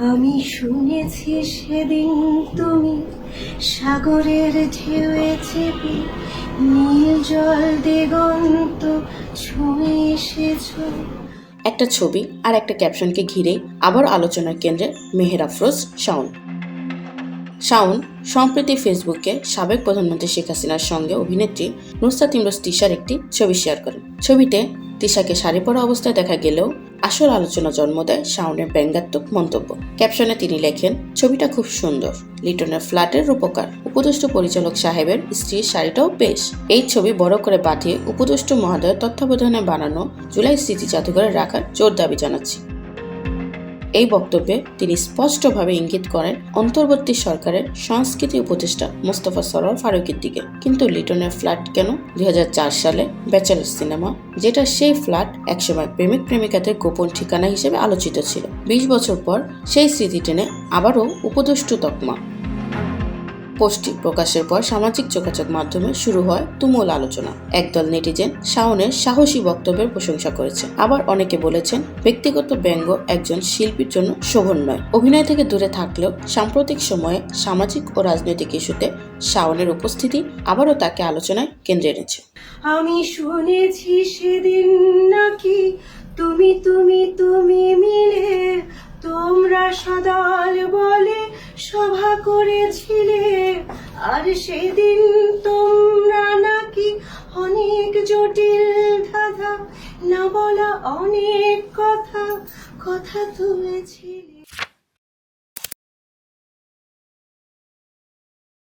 আমি শুনেছি সেদিন তুমি সাগরের ঢেউয়ে চেপে নীল জল দিগন্ত ছুঁয়ে এসেছো। একটা ছবি আর একটা ক্যাপশনকে ঘিরে আবার আলোচনার কেন্দ্রে মেহের আফরোজ শাওন। শাওন সম্প্রতি ফেসবুকে সাবেক প্রধানমন্ত্রী শেখ হাসিনার সঙ্গে অভিনেত্রী নুসরাত ইমরোজ তিশার একটি ছবি শেয়ার করেন। ছবিতে তিশাকে শাড়ি পরা অবস্থায় দেখা গেলেও আসল আলোচনা জন্ম দেয় শাওনের ব্যঙ্গাত্মক মন্তব্য। ক্যাপশনে তিনি লেখেন, ছবিটা খুব সুন্দর, লিটনের ফ্ল্যাটের রূপকার, উপদেষ্টা পরিচালক সাহেবের স্ত্রীর শাড়িটাও বেশ। এই ছবি বড় করে পাঠিয়ে উপদেষ্টা মহোদয়ের তত্ত্বাবধানে বানানো জুলাই স্মৃতি জাদুঘরে রাখার জোর দাবি জানাচ্ছি। এই বক্তব্যে তিনি স্পষ্টভাবে ইঙ্গিত করেন অন্তর্বর্তী সরকারের সংস্কৃতি উপদেষ্টা মোস্তফা সরোয়ার ফারুকীর দিকে। কিন্তু লিটনের ফ্ল্যাট কেন? 2004 সালে ব্যাচেলর সিনেমা, যেটা সেই ফ্ল্যাট একসময় প্রেমিক প্রেমিকাদের গোপন ঠিকানা হিসেবে আলোচিত ছিল, 20 বছর পর সেই স্মৃতি টেনে আবারও উপদেষ্টা তকমা। পোস্টটি প্রকাশের পর সামাজিক যোগাযোগ মাধ্যমে শুরু হয় তুমুল আলোচনা। একদল নেটিজেন শাওনের সাহসী বক্তব্যের প্রশংসা করেছে, আবার অনেকে বলেছেন ব্যক্তিগত ব্যঙ্গ একজন শিল্পীর জন্য শোভন নয়। অভিনয় থেকে দূরে থাকলেও সাম্প্রতিক সময়ে সামাজিক ও রাজনৈতিক ইস্যুতে শাওনের উপস্থিতি আবারও তাকে আলোচনায় কেন্দ্রে এনেছে। আমি শুনেছি সেদিন নাকি তুমি তুমি তুমি মিলে তোমরা সদল বলে সভা করেছিলে, আর সেদিন তোমরা নাকি অনেক জটিল ধাঁধা না বলা অনেক কথা তুলেছিলে।